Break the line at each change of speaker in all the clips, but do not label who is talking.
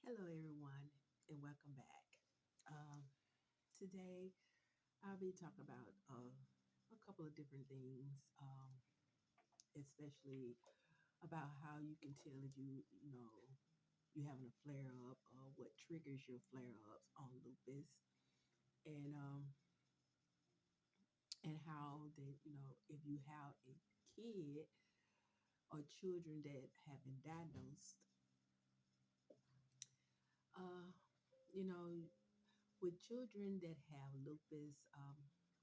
Hello, everyone, and welcome back. Um, Today, I'll be talking about a couple of different things, especially about how you can tell if you're having a flare up, what triggers your flare ups on lupus, and um, and how that if you have a kid or children that have been diagnosed, uh, you know, with children that have lupus,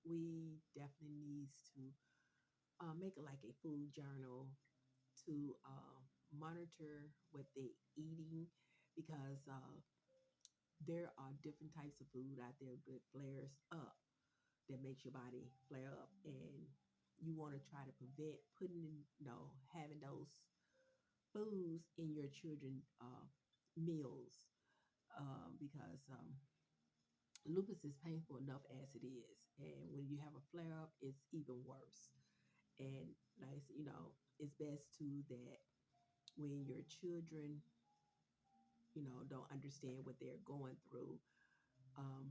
we definitely needs to make it like a food journal to monitor what they're eating because there are different types of food out there that flares up, that makes your body flare up, and you want to try to prevent putting in, having those foods in your children meals because lupus is painful enough as it is, and when you have a flare up, it's even worse. And like it's best too that when your children, don't understand what they're going through, um,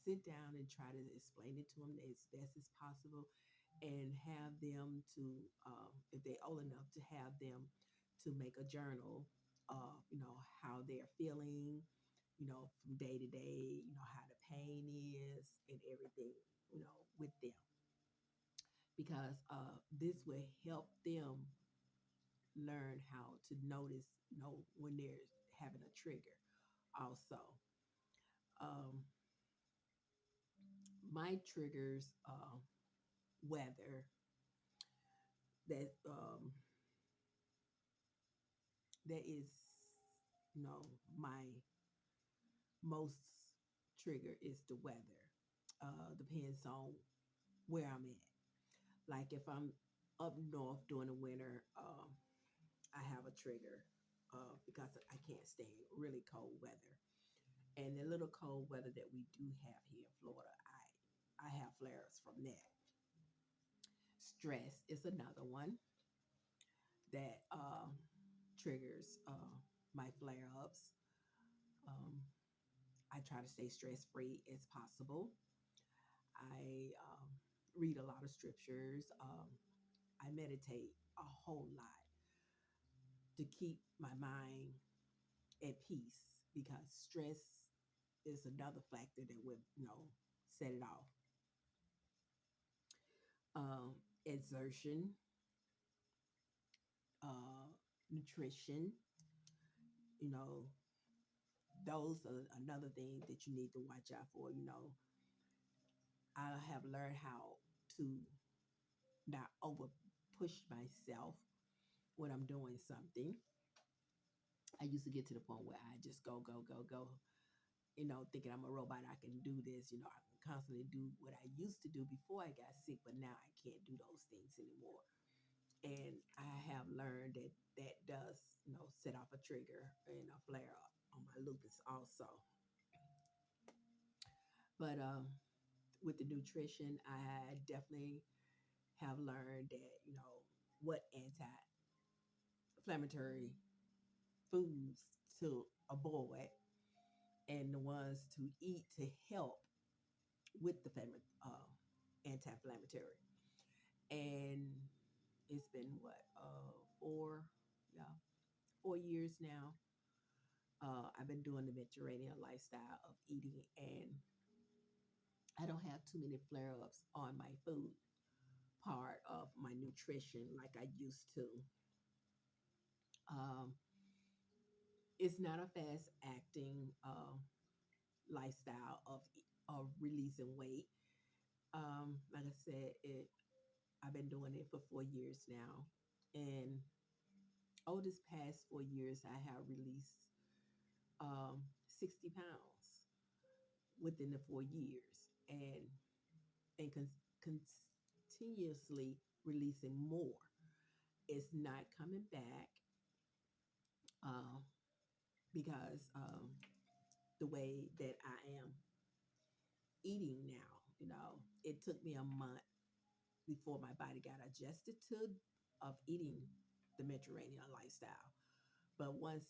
sit down and try to explain it to them as best as possible, and have them to, if they're old enough, to have them to make a journal of, how they're feeling, from day to day, how the pain is and everything, with them, because this will help them learn how to notice, when they're having a trigger. Also, um, my triggers, weather. That that is, my most trigger is the weather. Depends on where I'm at. Like if I'm up north during the winter, I have a trigger because I can't stand really cold weather. And the little cold weather that we do have here in Florida, I have flares from that. Stress is another one that triggers my flare ups. Um, I try to stay stress free as possible. I read a lot of scriptures. I meditate a whole lot to keep my mind at peace because stress is another factor that would, set it off. Exertion, uh, nutrition, you know, those are another thing that you need to watch out for. I have learned how to not over push myself when I'm doing something. I used to get to the point where I just go, go, go, go, thinking I'm a robot. I can do this. I can constantly do what I used to do before I got sick, but now I can't do those things anymore. And I have learned that that does, set off a trigger and a flare up on my lupus also. But with the nutrition, I definitely have learned that, what anti-inflammatory foods to avoid and the ones to eat to help with the anti-inflammatory. And it's been what, 4, 4 years now. I've been doing the Mediterranean lifestyle of eating, and I don't have too many flare ups on my food part of my nutrition like I used to. Um, it's not a fast acting lifestyle of releasing weight. Like I said, I've been doing it for 4 years now, and over this past 4 years, I have released 60 pounds within the 4 years, and continuously releasing more. It's not coming back uh, because the way that I am eating now. It took me a month before my body got adjusted to of eating the Mediterranean lifestyle. But once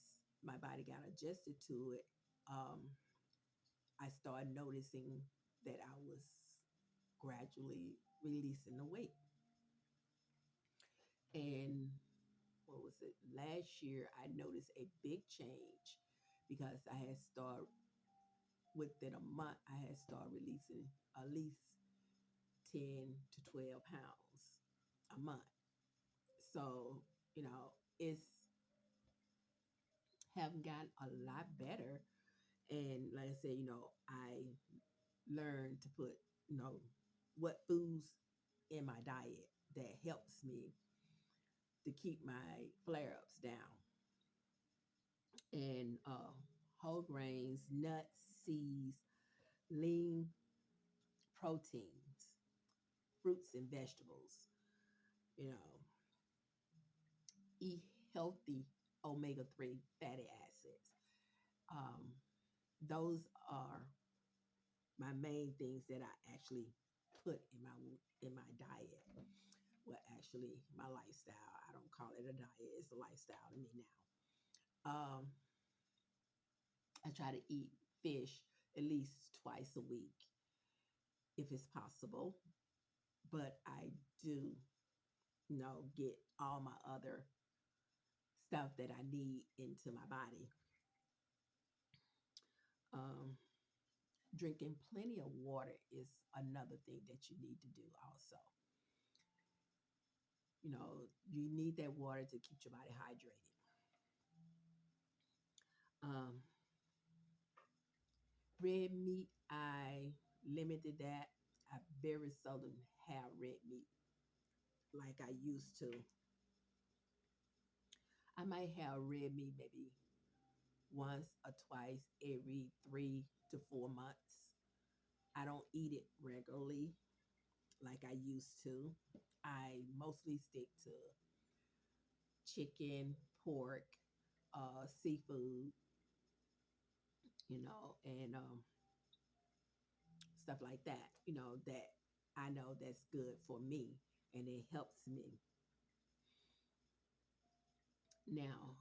my body got adjusted to it, um, I started noticing that I was gradually releasing the weight. And what was it? Last year, I noticed a big change because I had started within a month. I had started releasing at least 10 to 12 pounds a month. So it's have gotten a lot better. And like I said, I learned to put what foods in my diet that helps me to keep my flare ups down. And whole grains, nuts, seeds, lean proteins, fruits and vegetables. You know, eat healthy omega 3 fatty acids. Um, those are my main things that I actually put in my diet. Well, actually, my lifestyle. I don't call it a diet; it's a lifestyle to me now. I try to eat fish at least twice a week if it's possible, but I do, get all my other stuff that I need into my body. Um, Drinking plenty of water is another thing that you need to do also. You need that water to keep your body hydrated. Um, Red meat, I limited that. I very seldom have red meat like I used to. I might have red meat maybe once or twice every 3 to 4 months. I don't eat it regularly like I used to. I mostly stick to chicken, pork, seafood, and stuff like that, that I know that's good for me and it helps me. Now,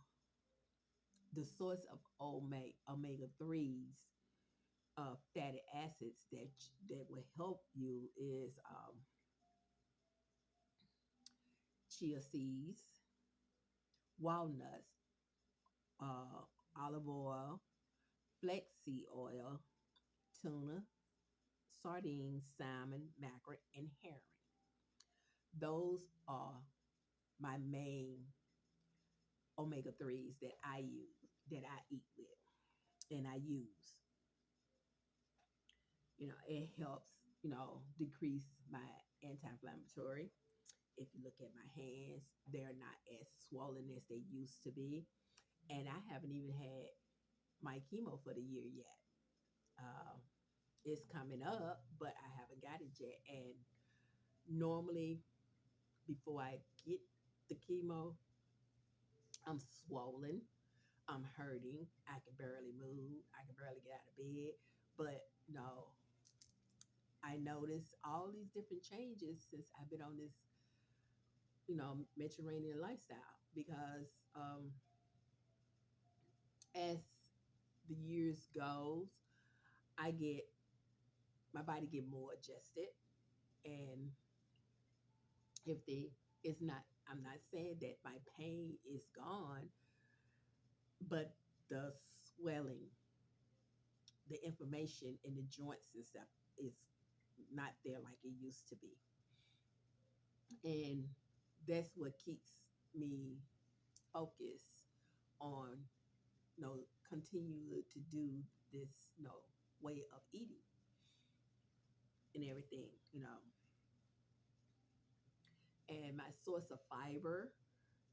the source of omega 3s, fatty acids that will help you is chia seeds, walnuts, uh, olive oil, flaxseed oil, tuna, sardines, salmon, mackerel, and herring. Those are my main omega 3s that I use, that I eat with, and I use. It helps, decrease my anti-inflammatory. If you look at my hands, they're not as swollen as they used to be. And I haven't even had my chemo for the year yet. Um, it's coming up, but I haven't got it yet. And normally, before I get the chemo, I'm swollen. I'm hurting. I can barely move. I can barely get out of bed. But no, I noticed all these different changes since I've been on this, Mediterranean lifestyle because as the years goes, I get my body get more adjusted, and if the it's not, I'm not saying that my pain is gone, but the swelling, the inflammation in the joints and stuff is not there like it used to be. And that's what keeps me focused on, continue to do this, way of eating and everything, and my source of fiber,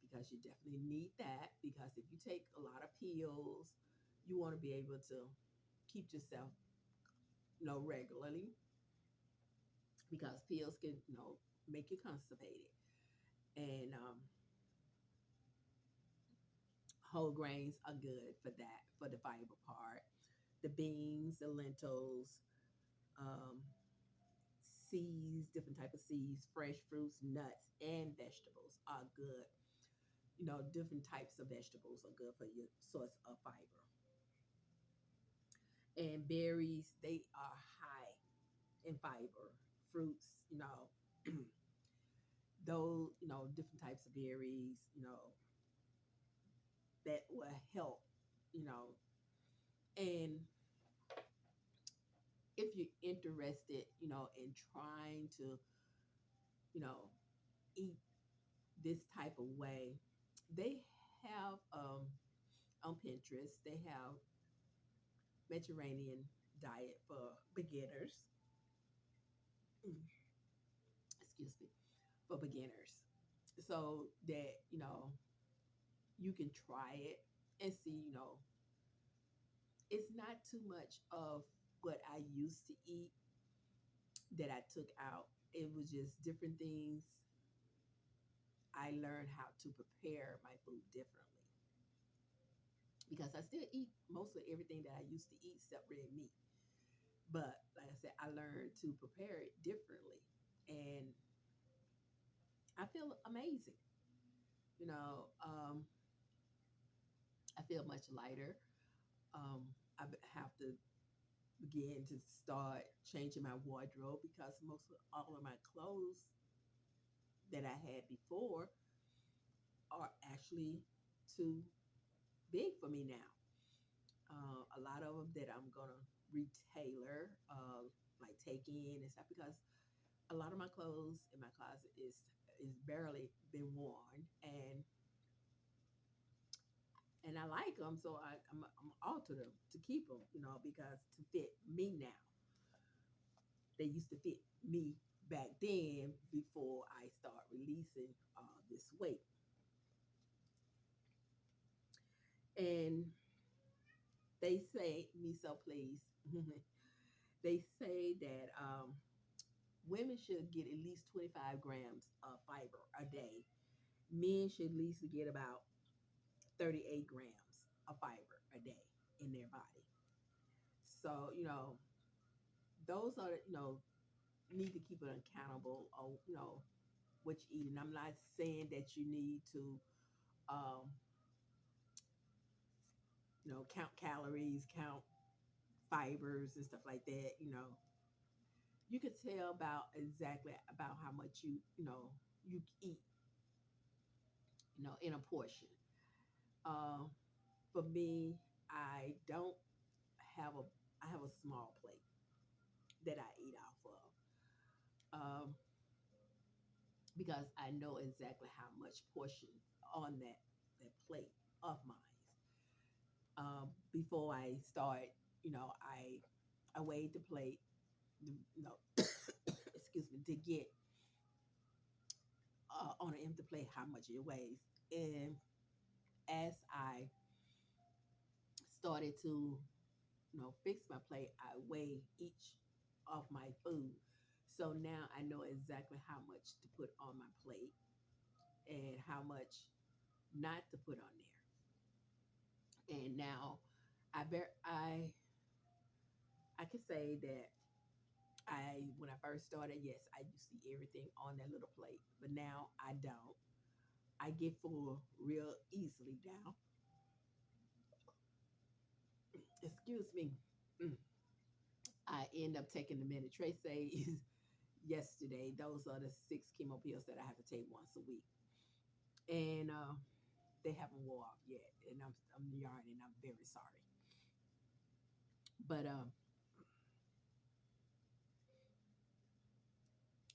because you definitely need that, because if you take a lot of pills, you want to be able to keep yourself, regularly, because pills can, make you constipated. And whole grains are good for that, for the fiber part. The beans, the lentils, um, seeds, different type of seeds, fresh fruits, nuts, and vegetables are good different types of vegetables are good for your source of fiber. And berries, they are high in fiber. Fruits, those, different types of berries, that will help, you know. And if you're interested, in trying to, you know, eat this type of way, they have on Pinterest, they have Mediterranean diet for beginners. Excuse me, for beginners. So that, you can try it and see, it's not too much of what I used to eat that I took out. It was just different things. I learned how to prepare my food differently because I still eat mostly everything that I used to eat except red meat. But like I said, I learned to prepare it differently. And I feel amazing. You know, um, I feel much lighter. I have to begin to start changing my wardrobe because most of all of my clothes that I had before are actually too big for me now. A lot of them that I'm gonna retailer, like take in and stuff, because a lot of my clothes in my closet is barely been worn, and I like them, so I'm alter them to keep them, because to fit me now. They used to fit me back then before I start releasing this weight. And they say, me so please, they say that women should get at least 25 grams of fiber a day. Men should at least get about 38 grams of fiber a day in their body. So, those are, need to keep it accountable of, what you eat. And I'm not saying that you need to, um, count calories, count fibers and stuff like that. You could tell about exactly about how much you eat, in a portion. Uh, for me, I don't have a I have a small plate that I eat off of, because I know exactly how much portion on that plate of mine. Before I start, I weighed the plate, excuse me, to get on an empty plate how much it weighs. And as I started to, fix my plate, I weigh each of my food. So now I know exactly how much to put on my plate and how much not to put on there. And now I can say that when I first started, yes, I used to see everything on that little plate, but now I don't. I get full real easily now. Excuse me. Mm. I end up taking the methotrexate yesterday. Those are the 6 chemo pills that I have to take once a week, and they haven't wore off yet. And I'm yarning. I'm very sorry, but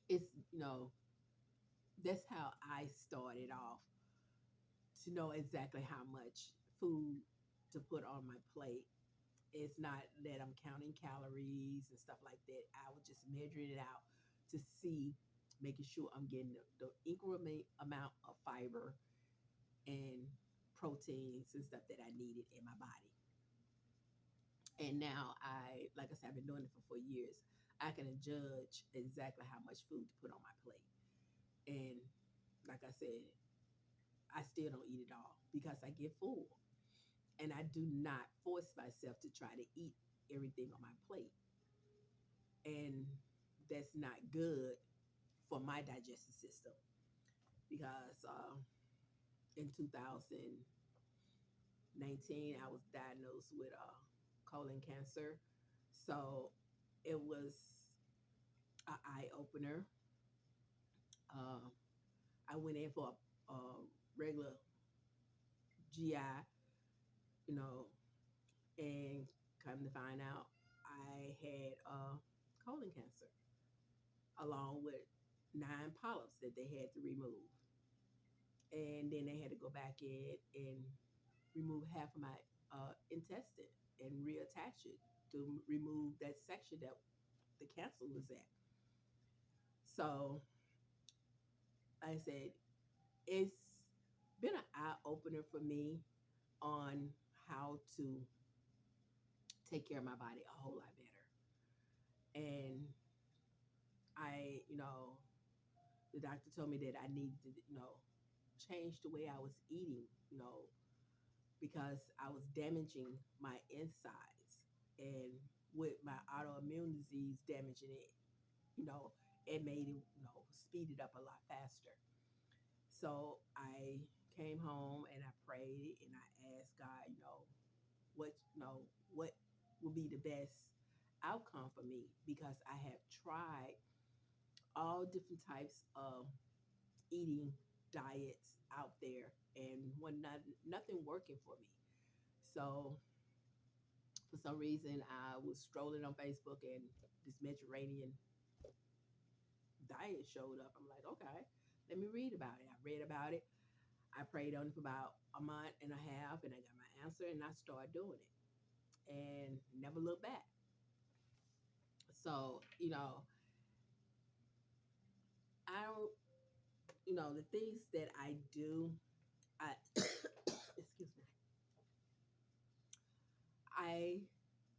it's, that's how I started off, to know exactly how much food to put on my plate. It's not that I'm counting calories and stuff like that. I was just measuring it out to see, making sure I'm getting the equal amount of fiber and proteins and stuff that I needed in my body. And now like I said, I've been doing it for 4 years. I can judge exactly how much food to put on my plate. And like I said, I still don't eat it all because I get full. And I do not force myself to try to eat everything on my plate. And that's not good for my digestive system because in 2019, I was diagnosed with colon cancer. So it was an eye opener. Uh, I went in for a regular GI, you know, and come to find out, I had colon cancer along with 9 polyps that they had to remove. And then they had to go back in and remove half of my intestine and reattach it to remove that section that the cancer was at. So like I said, it's been an eye opener for me on how to take care of my body a whole lot better. And the doctor told me that I needed to, change the way I was eating, because I was damaging my insides. And with my autoimmune disease damaging it, it made it, speed it up a lot faster. So I came home and I prayed and I asked God, what will be the best outcome for me, because I have tried all different types of eating diets out there and nothing working for me. So for some reason I was strolling on Facebook and this Mediterranean diet showed up. I'm like, okay, let me read about it. I read about it. I prayed on it for about a month and a half and I got my answer and I started doing it and never looked back. So, I don't, the things that I do, I, excuse me, I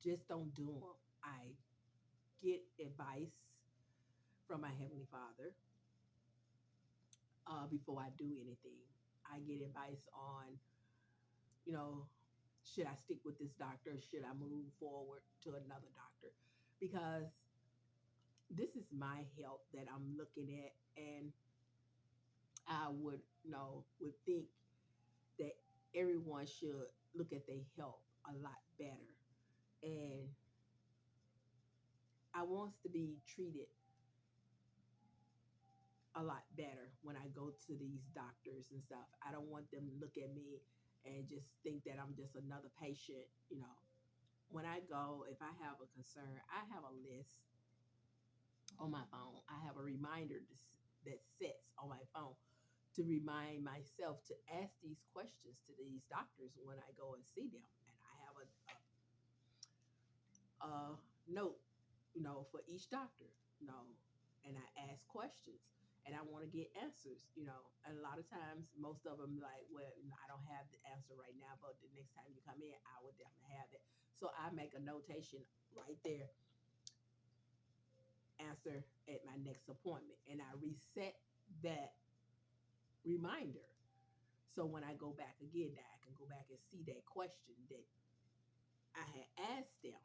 just don't do them. I get advice from my Heavenly Father before I do anything. I get advice on, you know, should I stick with this doctor? Should I move forward to another doctor? Because this is my health that I'm looking at, and I would think that everyone should look at their health a lot better. And I want to be treated a lot better when I go to these doctors and stuff. I don't want them to look at me and just think that I'm just another patient. When I go, if I have a concern, I have a list on my phone. I have a reminder that sets on my phone to remind myself to ask these questions to these doctors when I go and see them. And I have a note, for each doctor, and I ask questions and I want to get answers. And a lot of times, most of them like, well, I don't have the answer right now, but the next time you come in, I will definitely have it. So I make a notation right there, answer at my next appointment, and I reset that reminder. So when I go back again, that I can go back and see that question that I had asked them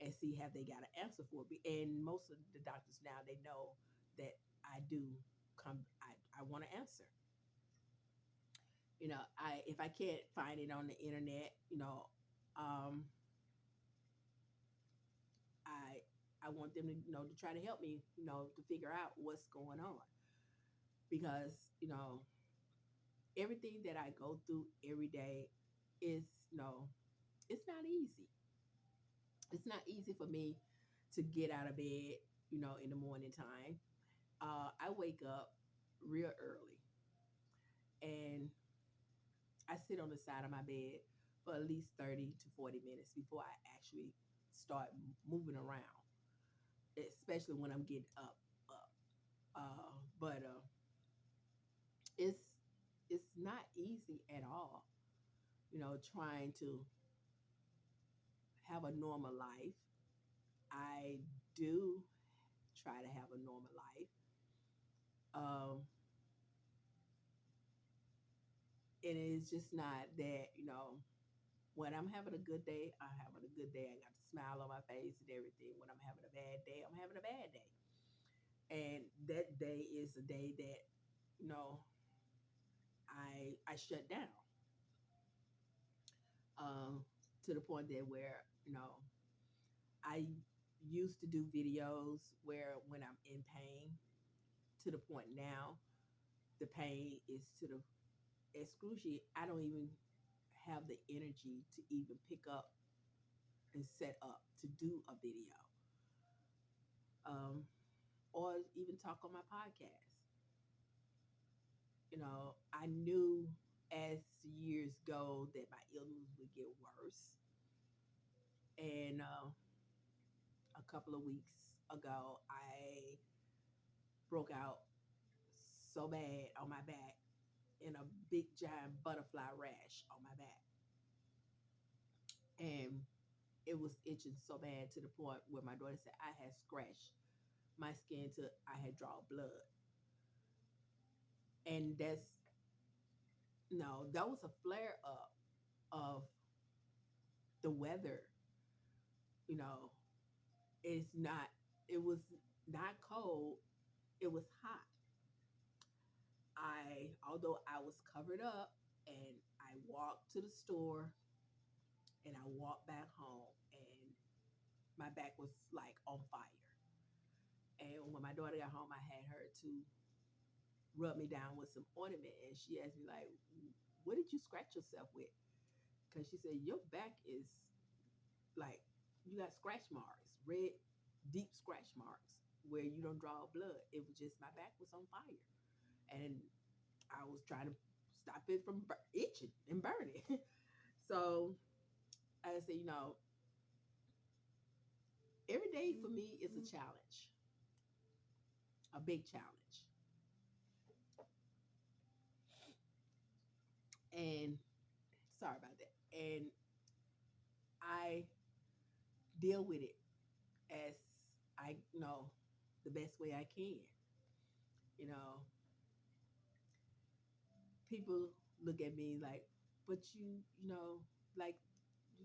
and see have they got an answer for me. And most of the doctors now, they know that I do come. I want to answer. I if I can't find it on the internet, um, I I want them to to try to help me, to figure out what's going on, because everything that I go through every day is it's not easy. It's not easy for me to get out of bed, in the morning time. I wake up real early and I sit on the side of my bed for at least 30 to 40 minutes before I actually start moving around, especially when I'm getting up. But it's it's not easy at all, trying to have a normal life. I do try to have a normal life. Um, and it's just not that, when I'm having a good day, I'm having a good day. I got a smile on my face and everything. When I'm having a bad day, I'm having a bad day. And that day is a day that, you know, I shut down, um, to the point that where I used to do videos where when I'm in pain, to the point now the pain is to the excruciating. I don't even have the energy to even pick up and set up to do a video, um, or even talk on my podcast. I knew as years go that my illness would get worse. And a couple of weeks ago, I broke out so bad on my back in a big giant butterfly rash on my back. And it was itching so bad to the point where my daughter said I had scratched my skin to I had drawn blood. And that's no, that was a flare up of the weather. You know, it's not, it was not cold, it was hot. Although I was covered up, and I walked to the store and I walked back home, and my back was like on fire. And when my daughter got home, I had her to rub me down with some ointment, and she asked me like, "What did you scratch yourself with?" Because she said your back is like you got scratch marks, red, deep scratch marks where you don't draw blood. It was just my back was on fire, and I was trying to stop it from itching and burning. So I said, every day for me is a challenge, a big challenge, and sorry about that. And I deal with it as I know the best way I can. You know, people look at me like, but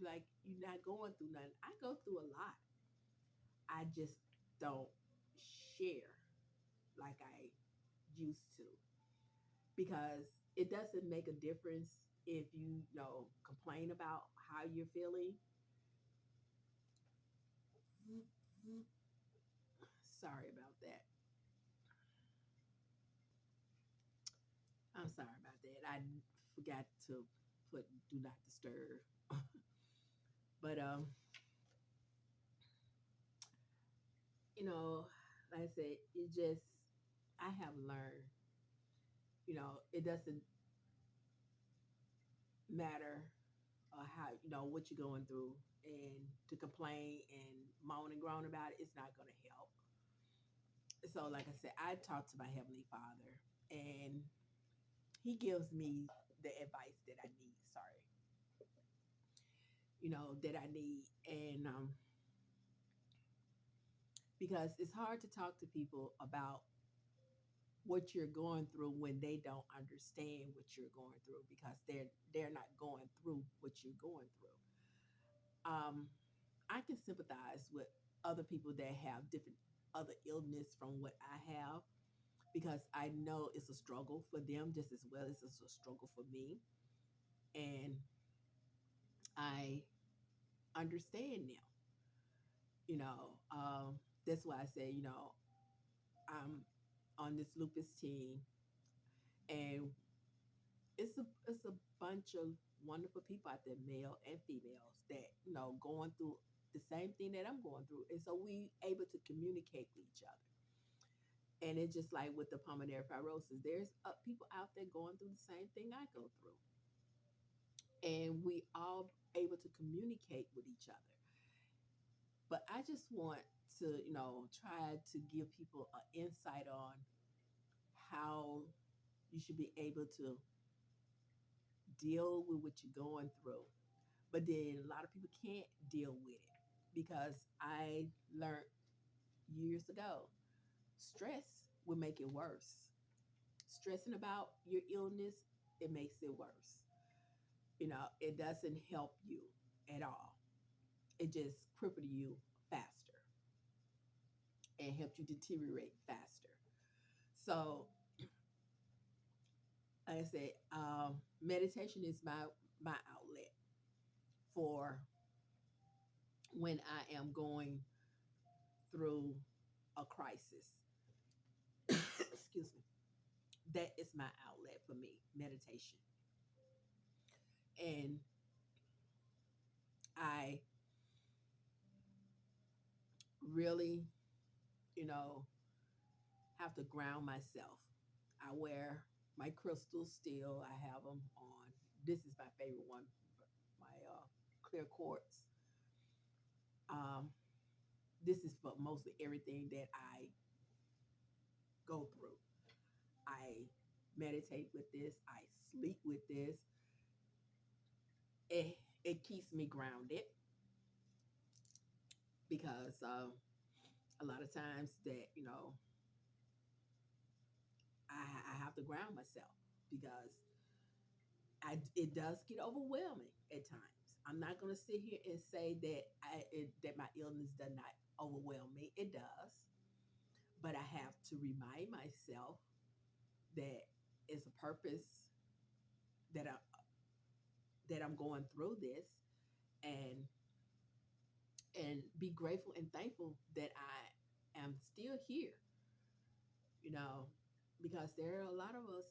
like, you're not going through nothing. I go through a lot. I just don't share like I used to, because it doesn't make a difference if complain about how you're feeling. Sorry about that. I'm sorry about that. I forgot to put do not disturb. But like I said, it just I have learned, it doesn't matter how what you're going through, and to complain and moan and groan about it, it's not going to help. So like I said, I talk to my heavenly Father, and he gives me the advice that I need. Sorry, that I need. And because it's hard to talk to people about what you're going through when they don't understand what you're going through, because they're not going through what you're going through. I can sympathize with other people that have different other illness from what I have, because I know it's a struggle for them just as well as it's a struggle for me. And I understand them. You know, that's why I say, I'm on this lupus team, and it's a bunch of wonderful people out there, male and females, that going through the same thing that I'm going through, and so we able to communicate with each other. And it's just like with the pulmonary fibrosis, there's people out there going through the same thing I go through, and we all able to communicate with each other. But I just want to try to give people an insight on how you should be able to deal with what you're going through. But then a lot of people can't deal with it, because I learned years ago, stress will make it worse. Stressing about your illness, it makes it worse. It doesn't help you at all. It just cripple you faster and help you deteriorate faster. So like I said, meditation is my outlet for when I am going through a crisis. Excuse me. That is my outlet for me, meditation. And I really, you know, have to ground myself. I wear my crystals still. I have them on. This is my favorite one, my clear quartz. Um, this is for mostly everything that I go through. I meditate with this. I sleep with this. It keeps me grounded because a lot of times that I have to ground myself because it does get overwhelming at times. I'm not going to sit here and say that that my illness does not overwhelm me. It does, but I have to remind myself that it's a purpose that I'm going through this, and be grateful and thankful that I am still here. You know, because there are a lot of us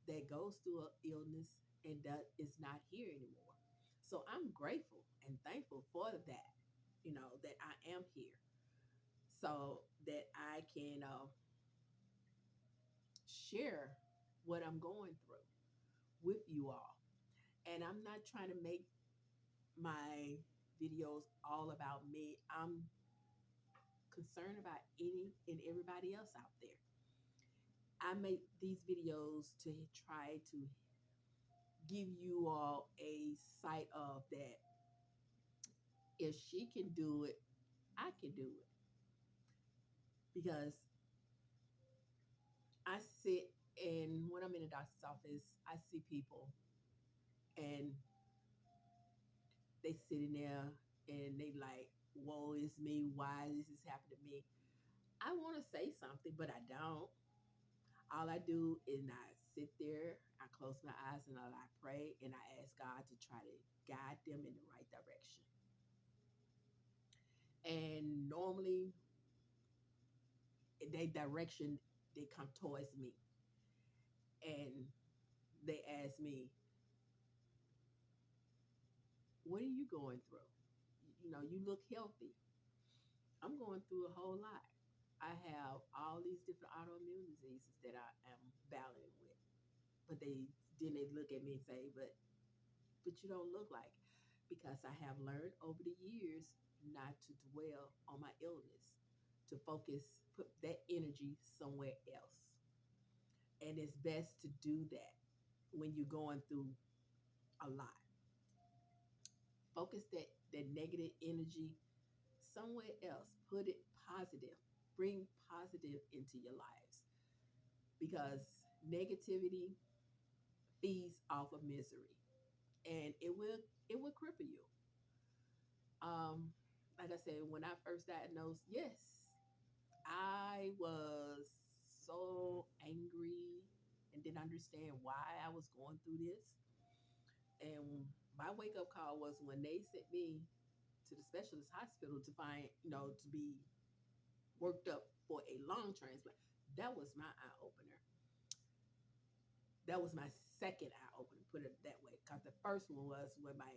that goes through an illness and that is not here anymore. So I'm grateful and thankful for that. That I am here, so that I can share what I'm going through with you all. And I'm not trying to make my videos all about me. I'm concerned about any and everybody else out there. I make these videos to try to give you all a sight of that if she can do it, I can do it. Because I sit and when I'm in a doctor's office, I see people and they sitting there and they like, woe is me, why this is happening to me. I want to say something, but I don't. All I do is I sit there, I close my eyes and I pray and I ask God to try to guide them in the right direction. And normally they direction they come towards me and they ask me, what are you going through? You look healthy. I'm going through a whole lot. I have all these different autoimmune diseases that I am battling with. But they look at me and say, but you don't look like it. Because I have learned over the years not to dwell on my illness, to focus, put that energy somewhere else. And it's best to do that when you're going through a lot. Focus that negative energy somewhere else. Put it positive. Bring positive into your lives because negativity feeds off of misery and it will cripple you. Um, like I said, when I first diagnosed, yes, I was so angry and didn't understand why I was going through this. And my wake up call was when they sent me to the specialist hospital to find, to be worked up for a lung transplant. That was my eye opener. That was my second eye opener, put it that way. Because the first one was when my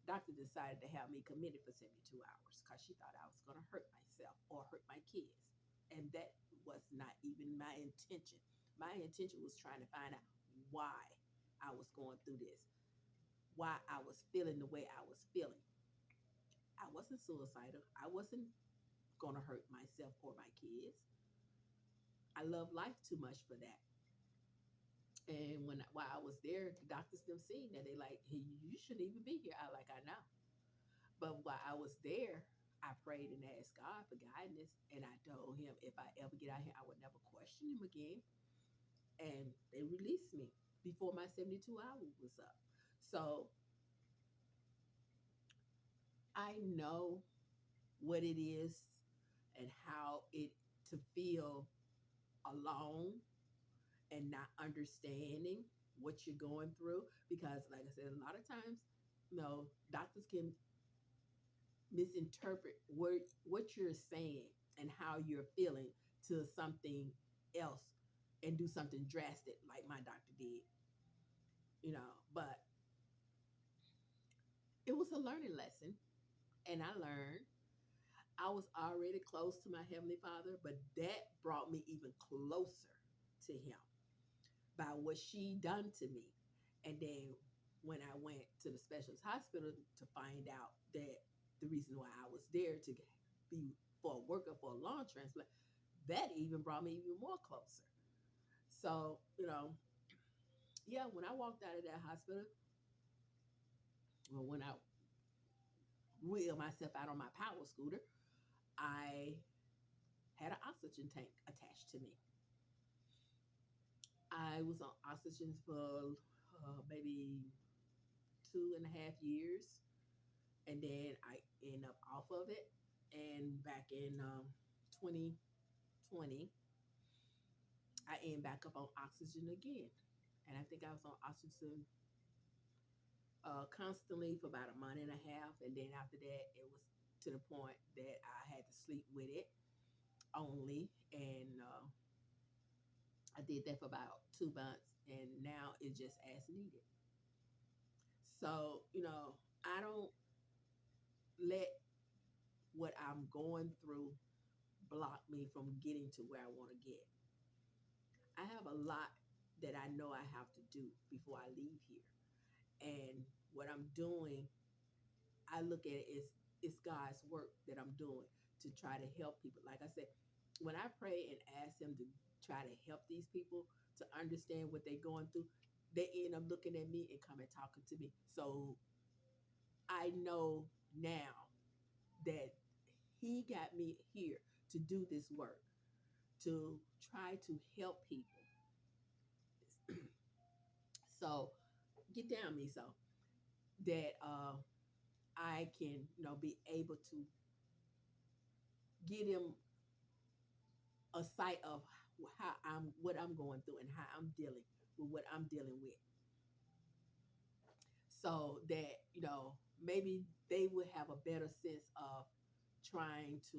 doctor decided to have me committed for 72 hours because she thought I was going to hurt myself or hurt my kids. And that was not even my intention. My intention was trying to find out why I was going through this, why I was feeling the way I was feeling. I wasn't suicidal. I wasn't going to hurt myself or my kids. I love life too much for that. And while I was there, the doctors them seen that they like, hey, you shouldn't even be here. I know. But while I was there, I prayed and asked God for guidance, and I told him if I ever get out here, I would never question him again. And they released me before my 72 hours was up. So I know what it is and how it to feel alone and not understanding. what you're going through, because like I said, a lot of times, doctors can misinterpret what you're saying and how you're feeling to something else and do something drastic like my doctor did, but it was a learning lesson, and I learned. I was already close to my Heavenly Father, but that brought me even closer to Him by what she done to me. And then when I went to the specialist hospital to find out that the reason why I was there to be for a worker for a lung transplant, that even brought me even more closer. So, yeah, when I walked out of that hospital, well, when I wheeled myself out on my power scooter, I had an oxygen tank attached to me. I was on oxygen for maybe 2.5 years, and then I end up off of it. And back in 2020, I end back up on oxygen again. And I think I was on oxygen constantly for about a month and a half. And then after that, it was to the point that I had to sleep with it only. And I did that for about 2 months. And now it's just as needed. So, I don't let what I'm going through block me from getting to where I want to get. I have a lot that I know I have to do before I leave here. And what I'm doing, I look at it as it's God's work that I'm doing to try to help people. Like I said, when I pray and ask Him to try to help these people to understand what they're going through, they end up looking at me and coming talking to me. So I know now that He got me here to do this work, to try to help people. So get down me so that I can, be able to get him a sight of what I'm going through and how I'm dealing with what I'm dealing with, so that maybe they would have a better sense of trying to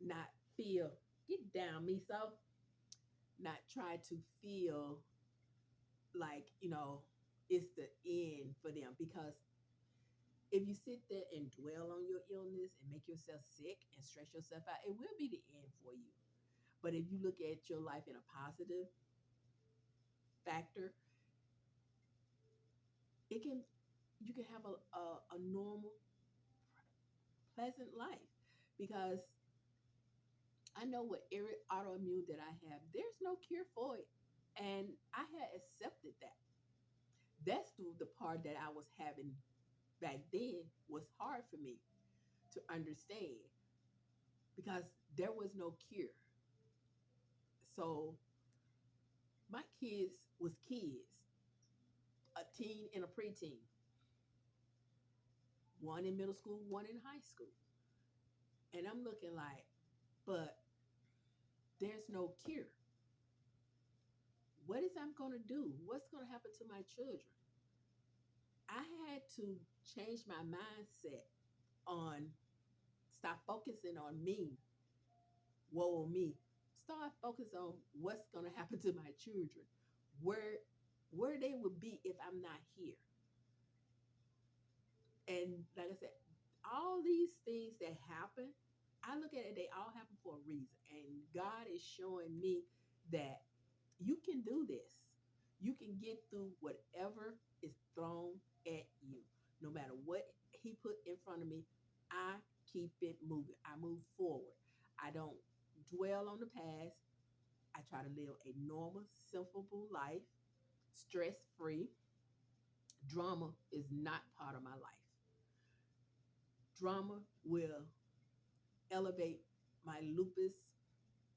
not feel get down me so not try to feel like it's the end for them, because if you sit there and dwell on your illness and make yourself sick and stress yourself out, it will be the end for you. But if you look at your life in a positive factor, it can you can have a normal, pleasant life. Because I know what every autoimmune that I have, there's no cure for it. And I had accepted that. That's the part that I was having back then was hard for me to understand, because there was no cure. So my kids was kids, a teen and a preteen, one in middle school, one in high school. And I'm looking like, but there's no cure. What is I'm going to do? What's going to happen to my children? I had to change my mindset on stop focusing on me, woe me. Start focus on what's going to happen to my children, where they would be if I'm not here. And like I said, all these things that happen, I look at it, they all happen for a reason. And God is showing me that you can do this. You can get through whatever is thrown at you. No matter what He put in front of me, I keep it moving. I move forward. I don't dwell on the past. I try to live a normal, simple life, stress free. Drama is not part of my life. Drama will elevate my lupus,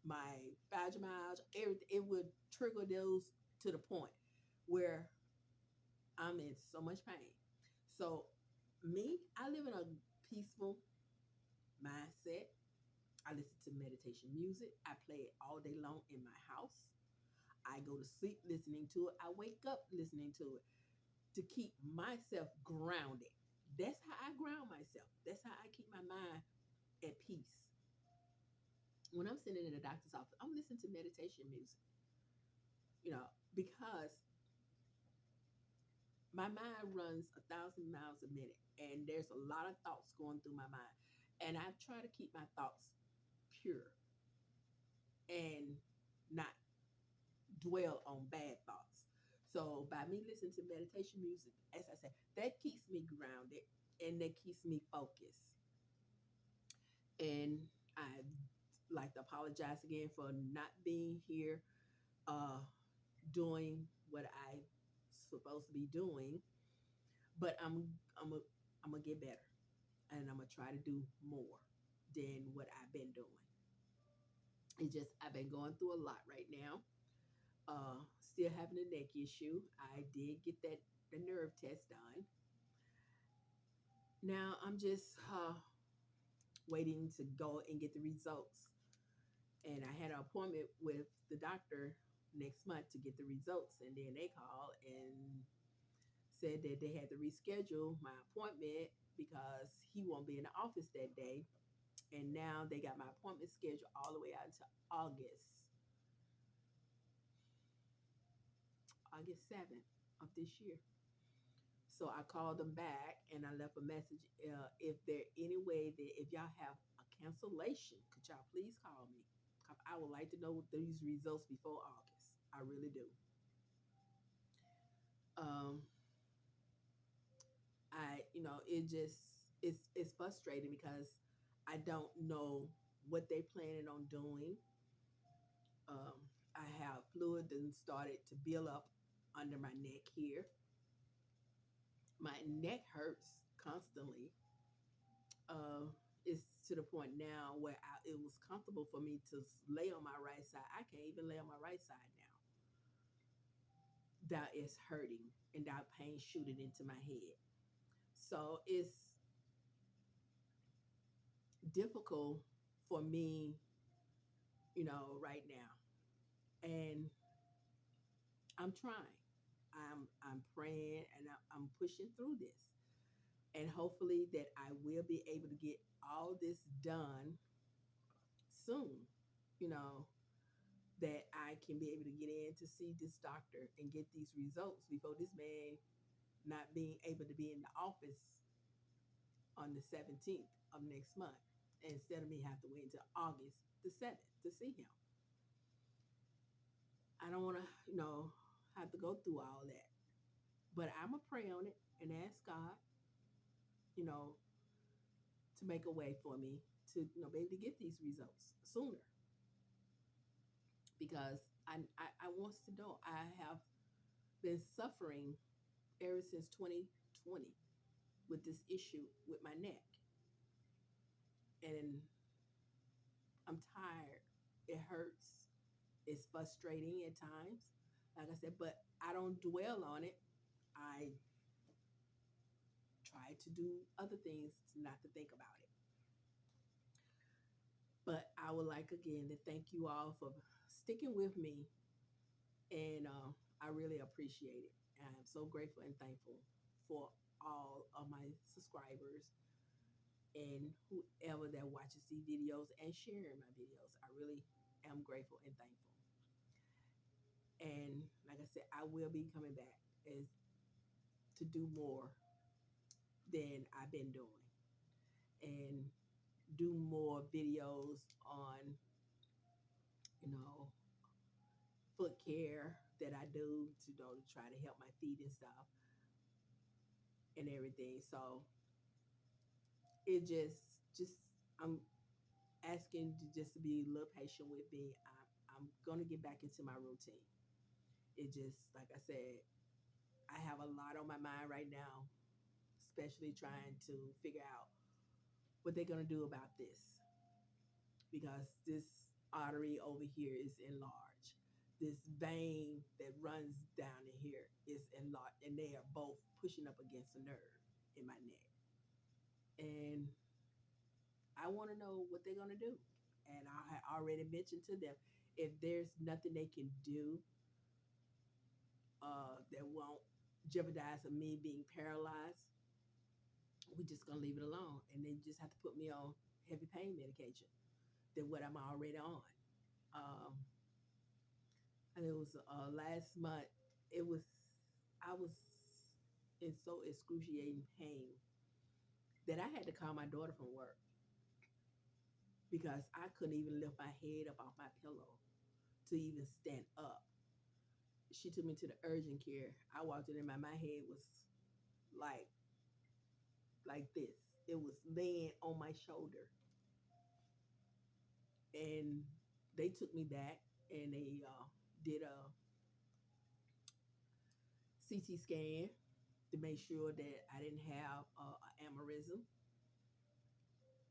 my fibromyalgia, everything. It would trigger those to the point where I'm in so much pain. So, me, I live in a peaceful mindset. I listen to meditation music. I play it all day long in my house. I go to sleep listening to it. I wake up listening to it to keep myself grounded. That's how I ground myself. That's how I keep my mind at peace. When I'm sitting in the doctor's office, I'm listening to meditation music, because my mind runs 1,000 miles a minute, and there's a lot of thoughts going through my mind. And I try to keep my thoughts pure and not dwell on bad thoughts. So by me listening to meditation music, as I said, that keeps me grounded and that keeps me focused. And I like to apologize again for not being here, uh, doing what I supposed to be doing. But I'm a, I'm gonna get better, and I'm gonna try to do more than what I've been doing. It's just I've been going through a lot right now. Still having a neck issue. I did get the nerve test done. Now I'm just waiting to go and get the results. And I had an appointment with the doctor next month to get the results, and then they called and said that they had to reschedule my appointment because he won't be in the office that day. And now they got my appointment scheduled all the way out to August 7th of this year. So I called them back and I left a message. If there any way that if y'all have a cancellation, could y'all please call me? 'Cause I would like to know these results before August. I really do. Um, it just it's frustrating because I don't know what they planning on doing. Um, I have fluid that started to build up under my neck here. My neck hurts constantly. It's to the point now where it was comfortable for me to lay on my right side. I can't even lay on my right side now. That is hurting and that pain shooting into my head. So it's difficult for me, right now. And I'm trying. I'm praying and I'm pushing through this. And hopefully that I will be able to get all this done soon. You know, that I can be able to get in to see this doctor and get these results before this man not being able to be in the office on the 17th of next month. Instead of me have to wait until August the 7th to see him. I don't want to, have to go through all that. But I'm going to pray on it and ask God, you know, to make a way for me to, be able to get these results sooner. Because I want to know I have been suffering ever since 2020 with this issue with my neck. And I'm tired. It hurts. It's frustrating at times. Like I said, but I don't dwell on it. I try to do other things not to think about it. But I would like again to thank you all for sticking with me, and I really appreciate it. And I'm so grateful and thankful for all of my subscribers and whoever that watches these videos and sharing my videos. I really am grateful and thankful. And like I said, I will be coming back as to do more than I've been doing and do more videos on, you know, foot care that I do to try to help my feet and stuff and everything. So it just I'm asking to just to be a little patient with me. I'm gonna get back into my routine. It just like I said, I have a lot on my mind right now, especially trying to figure out what they're gonna do about this because this artery over here is enlarged. This vein that runs down in here is enlarged, and they are both pushing up against the nerve in my neck. And I want to know what they're going to do. And I had already mentioned to them if there's nothing they can do, that won't jeopardize of me being paralyzed, we're just gonna leave it alone. And then you just have to put me on heavy pain medication than what I'm already on. Um, and it was last month. It was I was in so excruciating pain that I had to call my daughter from work because I couldn't even lift my head up off my pillow to even stand up. She took me to the urgent care. I walked in there, my head was like this. It was laying on my shoulder, and they took me back and they did a CT scan to make sure that I didn't have an aneurysm,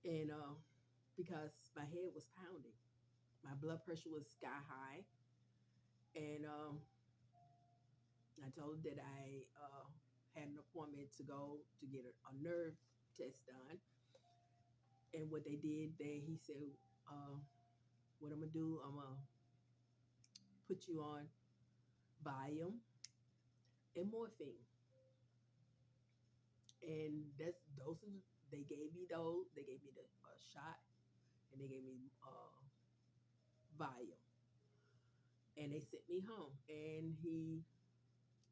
and because my head was pounding, my blood pressure was sky high, and I told her that I had an appointment to go to get a nerve test done. And what they did, he said, uh, "What I'm gonna do? I'm gonna put you on Valium and morphine." And those are, they gave me those. They gave me the shot, and they gave me Valium, and they sent me home. And he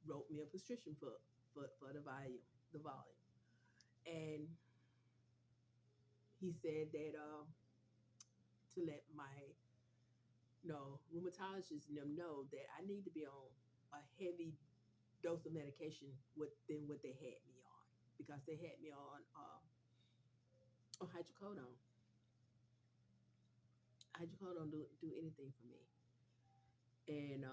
wrote me a prescription for the volume, and he said that to let my rheumatologist and them know that I need to be on a heavy dose of medication than what they had me on, because they had me on hydrocodone. Hydrocodone do anything for me. And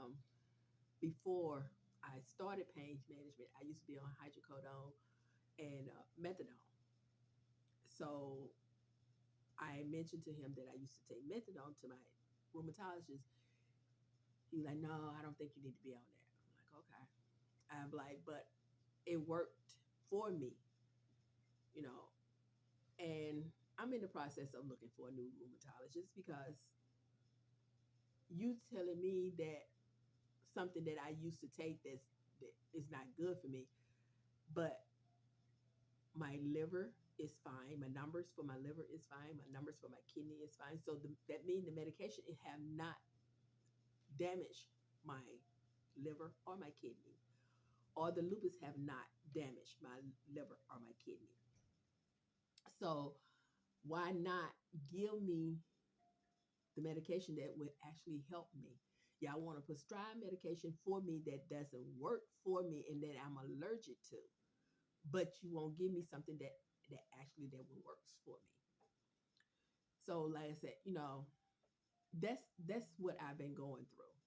before I started pain management, I used to be on hydrocodone and methadone. So I mentioned to him that I used to take methadone to my rheumatologist. He was like, "No, I don't think you need to be on that." I'm like, "Okay." I'm like, "But it worked for me, you know." And I'm in the process of looking for a new rheumatologist because you telling me that something that I used to take that is not good for me, but my liver is fine. My numbers for my liver is fine. My numbers for my kidney is fine. So that means the medication it have not damaged my liver or my kidney, or the lupus have not damaged my liver or my kidney. So why not give me the medication that would actually help me? Y'all want to prescribe medication for me that doesn't work for me and that I'm allergic to, but you won't give me something that actually that will works for me. So like I said, that's what I've been going through,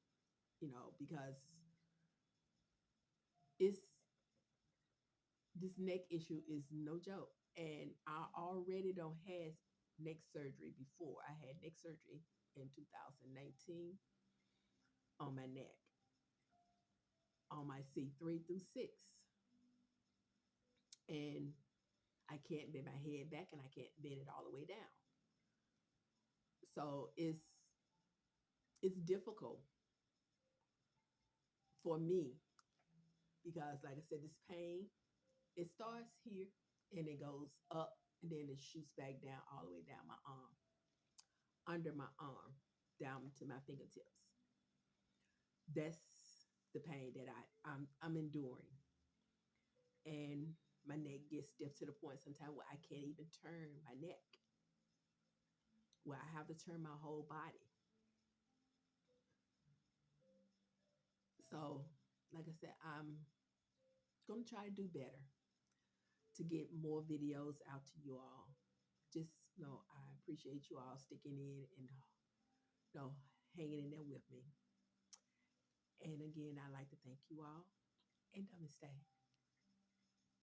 because it's this neck issue is no joke. And I already don't have neck surgery before. I had neck surgery in 2019 on my neck, on my C3 through 6. And I can't bend my head back and I can't bend it all the way down. So it's difficult for me because like I said, this pain, it starts here and it goes up and then it shoots back down all the way down my arm, under my arm, down to my fingertips. That's the pain that I'm enduring. And my neck gets stiff to the point sometimes where I can't even turn my neck, where I have to turn my whole body. So, like I said, I'm gonna try to do better to get more videos out to you all. Just I appreciate you all sticking in and hanging in there with me. And again, I'd like to thank you all and namaste.